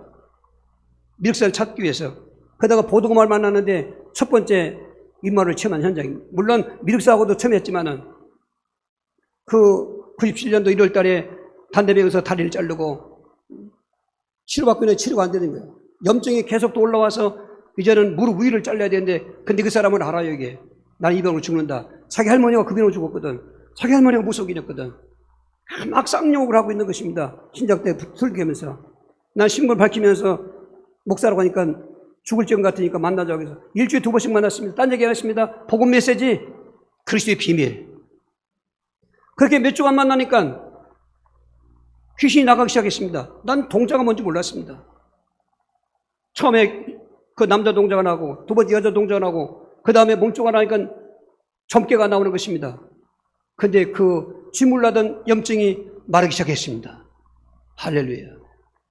미륵사를 찾기 위해서. 그러다가 보도금을 만났는데 첫 번째 임마누엘을 체험한 현장입니다. 물론 미륵사하고도 처음 했지만은 그 97년도 1월 달에 단대병에서 다리를 자르고 치료받고 있는데 치료가 안 되는 거예요. 염증이 계속 또 올라와서 이제는 무릎 위를 잘라야 되는데 근데 그 사람은 알아요 이게. 나는 이 병으로 죽는다. 자기 할머니가 그 병으로 죽었거든. 자기 할머니가 무속인이었거든. 막 쌍욕을 하고 있는 것입니다. 신작 때 설교하면서. 난 신분 밝히면서 목사라고 하니까 죽을 정 같으니까 만나자고 해서 일주일에 2번씩 만났습니다. 딴 얘기 안 했습니다. 복음 메시지, 그리스도의 비밀. 그렇게 몇 주간 만나니까 귀신이 나가기 시작했습니다. 난 동자가 뭔지 몰랐습니다. 처음에 그 남자 동자가 나오고 두 번째 여자 동자가 나오고 그 다음에 몸조가 나니까 점괘가 나오는 것입니다. 근데 그 쥐물나던 염증이 마르기 시작했습니다. 할렐루야.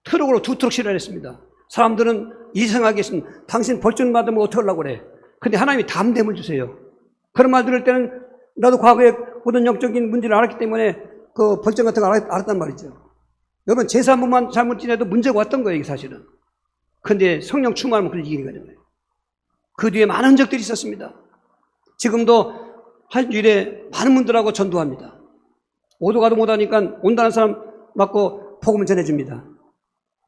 트럭으로 2트럭씩을 했습니다. 사람들은 이상하게 했습니다. 당신 벌점 받으면 어떡하려고 그래. 근데 하나님이 담대함을 주세요. 그런 말 들을 때는 나도 과거에 모든 영적인 문제를 알았기 때문에 그 벌점 같은 거 알았단 말이죠. 여러분 제사 한 번만 잘못 지내도 문제가 왔던 거예요, 사실은. 그런데 성령 충만하면 그걸 이기게 되는 거예요. 그 뒤에 많은 적들이 있었습니다. 지금도 한 주일에 많은 분들하고 전도합니다. 오도 가도 못하니까 온다는 사람 맞고 복음을 전해줍니다.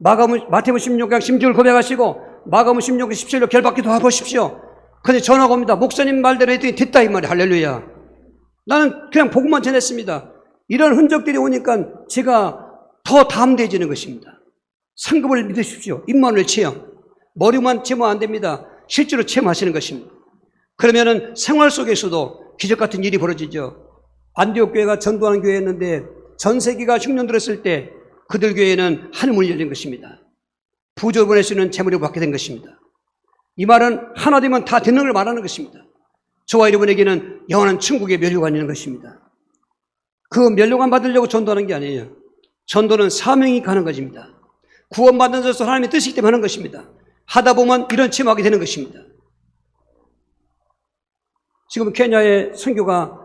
마태복음 16장 16을 고백하시고 마가복음 16장 17로 결박기도 해보십시오. 근데 전화가 옵니다. 목사님 말대로 했더니 됐다 이 말이야. 할렐루야. 나는 그냥 복음만 전했습니다. 이런 흔적들이 오니까 제가 더 담대해지는 것입니다. 상급을 믿으십시오. 입만을 체험. 머리만 체험 안 됩니다. 실제로 체험하시는 것입니다. 그러면은 생활 속에서도 기적 같은 일이 벌어지죠. 안디옥 교회가 전도하는 교회였는데 전 세계가 흉년 들었을 때 그들 교회에는 하늘문이 열린 것입니다. 부조를 보낼 수 있는 재물을 받게 된 것입니다. 이 말은 하나 되면 다 되는 걸 말하는 것입니다. 저와 여러분에게는 영원한 천국의 면류관이 있는 것입니다. 그 면류관 받으려고 전도하는 게 아니에요. 전도는 사명이 가는 것입니다. 구원받는 것은 하나님의 뜻이기 때문에 하는 것입니다. 하다 보면 이런 체험하게 되는 것입니다. 지금 케냐의 선교가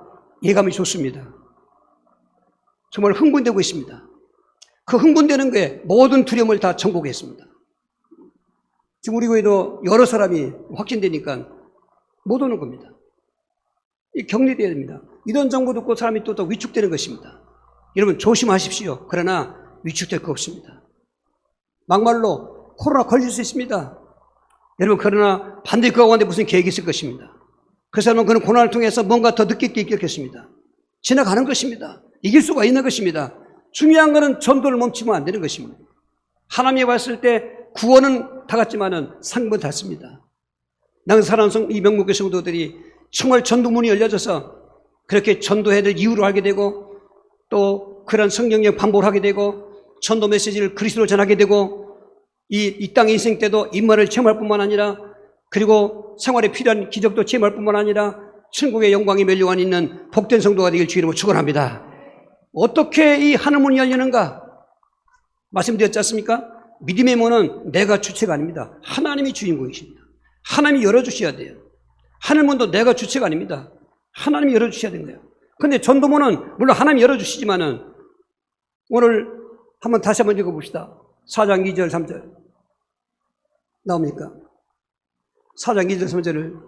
예감이 좋습니다. 정말 흥분되고 있습니다. 그 흥분되는 게 모든 두려움을 다 정복했습니다. 지금 우리 교회도 여러 사람이 확진되니까 못 오는 겁니다. 격리되어야 됩니다. 이런 정보 듣고 사람이 또 위축되는 것입니다. 여러분 조심하십시오. 그러나 위축될 거 없습니다. 막말로 코로나 걸릴 수 있습니다. 여러분 그러나 반드시 그 가운데 무슨 계획이 있을 것입니다. 그 사람은 그런 고난을 통해서 뭔가 더 늦게 있겠습니다. 지나가는 것입니다. 이길 수가 있는 것입니다. 중요한 것은 전도를 멈추면 안 되는 것입니다. 하나님이 봤을 때 구원은 다 같지만은 상급은 닿습니다. 나는 사랑하는 이 명목교 성도들이 정말 전도문이 열려져서 그렇게 전도해야 될 이유를 알게 되고 또 그런 성경적 반복을 하게 되고 전도 메시지를 그리스도로 전하게 되고 이 땅의 인생 때도 임마를 체험할 뿐만 아니라 그리고 생활에 필요한 기적도 체험할 뿐만 아니라 천국의 영광의 면류관이 있는 복된 성도가 되길 주의 이름으로 축원합니다. 어떻게 이 하늘문이 열리는가? 말씀드렸지 않습니까? 믿음의 문은 내가 주체가 아닙니다. 하나님이 주인공이십니다. 하나님이 열어주셔야 돼요. 하늘문도 내가 주체가 아닙니다. 하나님이 열어주셔야 되는 거예요. 그런데 전도문은 물론 하나님이 열어주시지만은 오늘 다시 한번 읽어봅시다. 4장 2절 3절 나옵니까? 4장 2절 3절을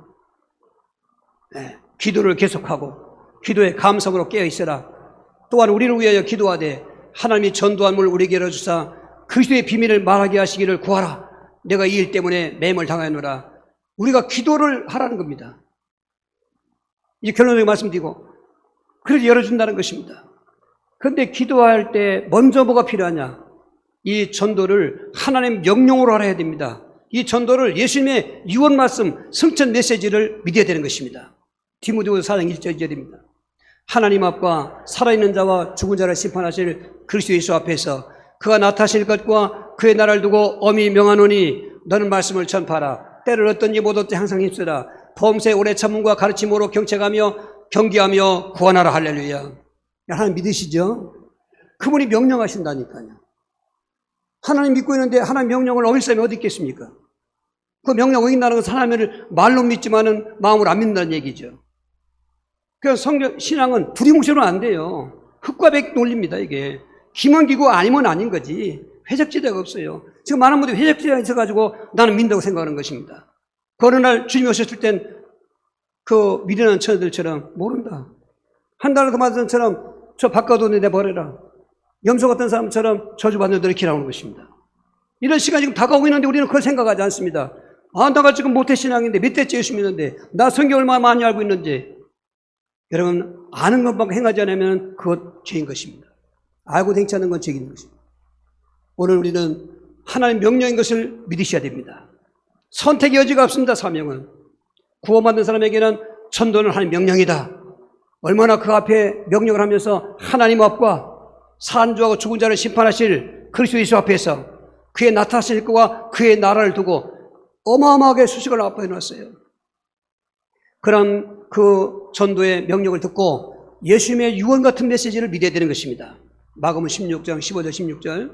기도를 계속하고 기도에 감성으로 깨어있어라. 또한 우리를 위하여 기도하되 하나님이 전도한 물 우리에게 열어주사 그리스도의 비밀을 말하게 하시기를 구하라. 내가 이 일 때문에 매임을 당하였노라. 우리가 기도를 하라는 겁니다. 이제 결론적으로 말씀드리고 그래서 열어준다는 것입니다. 그런데 기도할 때 먼저 뭐가 필요하냐? 이 전도를 하나님 명령으로 알아야 됩니다. 이 전도를 예수님의 유언 말씀, 성천 메시지를 믿어야 되는 것입니다. 디모데후서 4장 1절 2절입니다. 하나님 앞과 살아있는 자와 죽은 자를 심판하실 그리스도 예수 앞에서 그가 나타나실 것과 그의 나라를 두고 엄히 명하노니 너는 말씀을 전파하라. 때를 얻든지 못 얻든지 항상 힘쓰라. 범세 오래 참음과 가르침으로 경책하며 경계하며 구원하라. 할렐루야. 하나님 믿으시죠? 그분이 명령하신다니까요. 하나님 믿고 있는데 하나님 명령을 어길 사람이 어디 있겠습니까? 그 명령 어긴다는 것은 하나님을 말로 믿지만은 마음으로 안 믿는다는 얘기죠. 그래서 성경 신앙은 두리뭉실은 안 돼요. 흙과 백 논리입니다. 이게 기면 기고 아니면 아닌 거지 회적지대가 없어요. 지금 많은 분들이 회적지대가 있어가지고 나는 믿는다고 생각하는 것입니다. 그 어느 날 주님이 오셨을 땐 그 미련한 처녀들처럼 모른다. 한 달을 더 맞은 사람처럼 저 바꿔도 내버려라. 염소 같은 사람처럼 저주받는 들을 기라오는 것입니다. 이런 시간이 지금 다가오고 있는데 우리는 그걸 생각하지 않습니다. 내가 지금 모태신앙인데 몇 대째 예수 믿는데 나 성경 얼마나 많이 알고 있는지. 여러분 아는 것만 행하지 않으면 그것 죄인 것입니다. 알고 댕치 않는 건 죄인 것입니다. 오늘 우리는 하나님 명령인 것을 믿으셔야 됩니다. 선택의 여지가 없습니다. 사명은 구원받는 사람에게는 전도는 하나님 명령이다. 얼마나 그 앞에 명령을 하면서 하나님 앞과 산주하고 죽은 자를 심판하실 그리스도 예수 앞에서 그의 나타나실 것과 그의 나라를 두고 어마어마하게 수식을 앞에 놨어요. 그런 그 전도의 명령을 듣고 예수님의 유언 같은 메시지를 믿어야 되는 것입니다. 마가복음 16장 15절 16절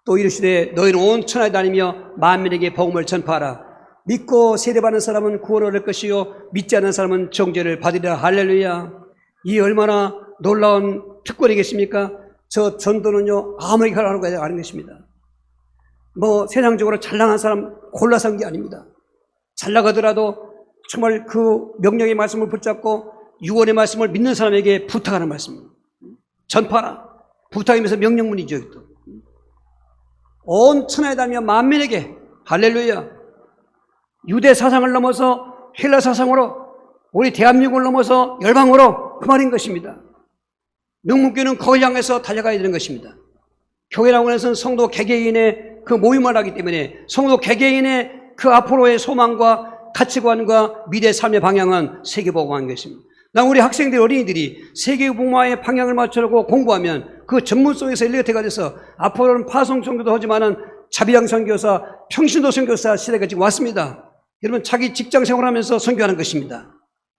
또 이르시되 너희는 온 천하에 다니며 만민에게 복음을 전파하라. 믿고 세례받는 사람은 구원을 얻을 것이요 믿지 않는 사람은 정죄를 받으리라. 할렐루야. 이 얼마나 놀라운 특권이겠습니까? 저 전도는요, 아무리 가라는 거 아닌 것입니다. 뭐 세상적으로 잘 나간 사람 골라서 한 게 아닙니다. 잘 나가더라도 정말 그 명령의 말씀을 붙잡고 유언의 말씀을 믿는 사람에게 부탁하는 말씀입니다. 전파라. 부탁이면서 명령문이죠. 또. 온 천하에 달며 만민에게 할렐루야. 유대 사상을 넘어서 헬라 사상으로 우리 대한민국을 넘어서 열방으로 그 말인 것입니다. 명문교회는 거기 향해서 달려가야 되는 것입니다. 교회라고 해서는 성도 개개인의 그 모임을 하기 때문에 성도 개개인의 그 앞으로의 소망과 가치관과 미래 삶의 방향은 세계복음화인 것입니다. 나 우리 학생들, 어린이들이 세계복음화의 방향을 맞추려고 공부하면 그 전문 속에서 엘리게이터가 돼서 앞으로는 파송 선교도 하지만은 자비양 선교사, 평신도 선교사 시대가 지금 왔습니다. 여러분 자기 직장 생활하면서 선교하는 것입니다.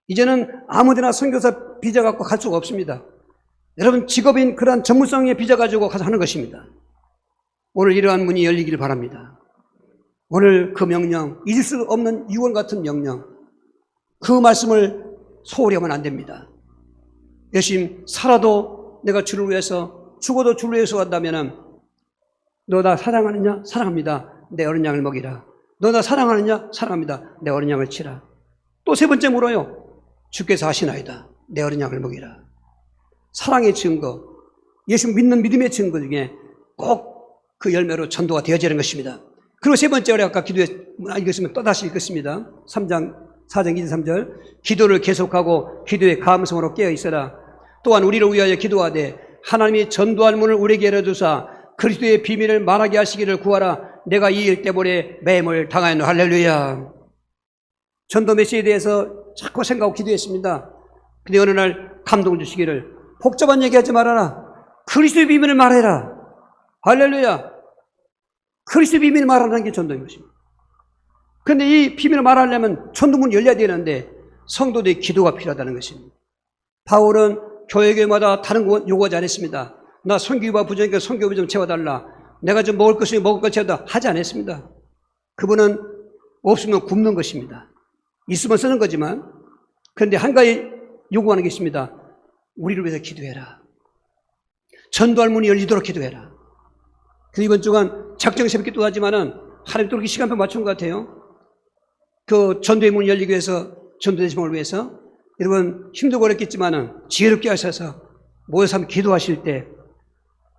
이제는 아무데나 선교사 비자 갖고 갈 수가 없습니다. 여러분 직업인 그러한 전문성의 비자 가지고 가서 하는 것입니다. 오늘 이러한 문이 열리기를 바랍니다. 오늘 그 명령, 잊을 수 없는 유언 같은 명령, 그 말씀을 소홀히 하면 안 됩니다. 열심히 살아도 내가 주를 위해서, 죽어도 주를 위해서 간다면 너 나 사랑하느냐? 사랑합니다. 내 어린 양을 먹이라. 너 나 사랑하느냐? 사랑합니다. 내 어린 양을 치라. 또 세 번째 물어요. 주께서 하시나이다. 내 어린 양을 먹이라. 사랑의 증거, 예수 믿는 믿음의 증거 중에 꼭 그 열매로 전도가 되어지는 것입니다. 그리고 세 번째, 우리 아까 기도에 읽었으면 또다시 읽겠습니다. 3장 4장 23절. 기도를 계속하고 기도의 감성으로 깨어 있어라. 또한 우리를 위하여 기도하되 하나님이 전도할 문을 우리에게 열어주사 그리스도의 비밀을 말하게 하시기를 구하라. 내가 이 일 때문에 매임을 당하였노. 할렐루야. 전도 메시지에 대해서 자꾸 생각하고 기도했습니다. 근데 어느 날 감동 주시기를 복잡한 얘기하지 말아라. 그리스도의 비밀을 말해라. 할렐루야. 그리스도의 비밀을 말하는 게 전도인 것입니다. 그런데 이 비밀을 말하려면 전도문이 열려야 되는데 성도들의 기도가 필요하다는 것입니다. 바울은 교회마다 다른 거 요구하지 않았습니다. 나 선교유바 부족하니까 선교비 좀 채워달라. 내가 좀 먹을 것이 먹을 것 채워달라 하지 않았습니다. 그분은 없으면 굶는 것입니다. 있으면 쓰는 거지만, 그런데 한 가지 요구하는 게 있습니다. 우리를 위해서 기도해라. 전도할 문이 열리도록 기도해라. 그래서 이번 주간 작정 새벽 기도 하지만은 하나님 또 이렇게 시간표 맞춘 것 같아요. 그 전도의 문이 열리기 위해서, 전도의 지명을 위해서 여러분 힘들고 어렵겠지만은 지혜롭게 하셔서 모여서 한번 기도하실 때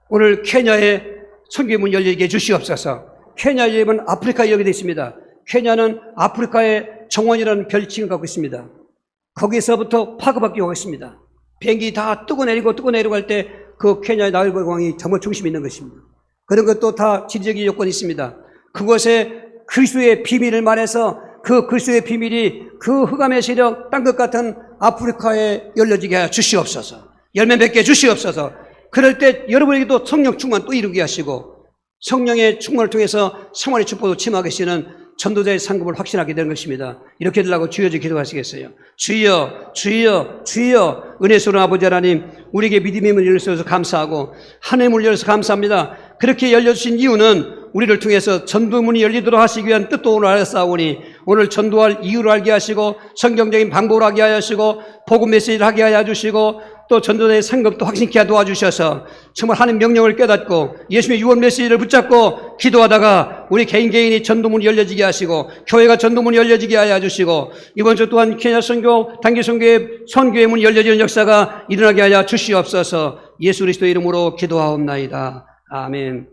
오늘 케냐의 선교의 문이 열리게 해주시옵소서. 케냐 여러분 아프리카에 여기 되어 있습니다. 케냐는 아프리카의 정원이라는 별칭을 갖고 있습니다. 거기서부터 파급받기 오겠습니다. 비행기 다 뜨고 내리고 할 때 그 케냐의 나일보 공항이 정말 중심에 있는 것입니다. 그런 것도 다 지리적인 요건이 있습니다. 그곳에 그리스도의 비밀을 말해서 그 그리스도의 비밀이 그 흑암의 세력 딴 것 같은 아프리카에 열려지게 하여 주시옵소서. 열매 맺게 해 주시옵소서. 그럴 때 여러분에게도 성령 충만 또 이루게 하시고 성령의 충만을 통해서 생활의 축복도 침하게 하시는 전도자의 상급을 확신하게 되는 것입니다. 이렇게 되려고 주여 기도하시겠어요? 주여, 주여, 주여. 은혜스러운 아버지 하나님, 우리에게 믿음의 문을 열려주셔서 감사하고 하늘의 문을 열려서 감사합니다. 그렇게 열려주신 이유는 우리를 통해서 전도문이 열리도록 하시기 위한 뜻도 오늘 알았사오니 오늘 전도할 이유를 알게 하시고 성경적인 방법을 하게 하시고 복음 메시지를 하게 하여 주시고 또 전도자의 상급도 확신케 하여 도와주셔서 정말 하나님 명령을 깨닫고 예수님의 유언 메시지를 붙잡고 기도하다가 우리 개인이 전도문이 열려지게 하시고 교회가 전도문이 열려지게 하여 주시고 이번 주 또한 케냐 선교 단기 선교의 문이 열려지는 역사가 일어나게 하여 주시옵소서. 예수 그리스도의 이름으로 기도하옵나이다. 아멘.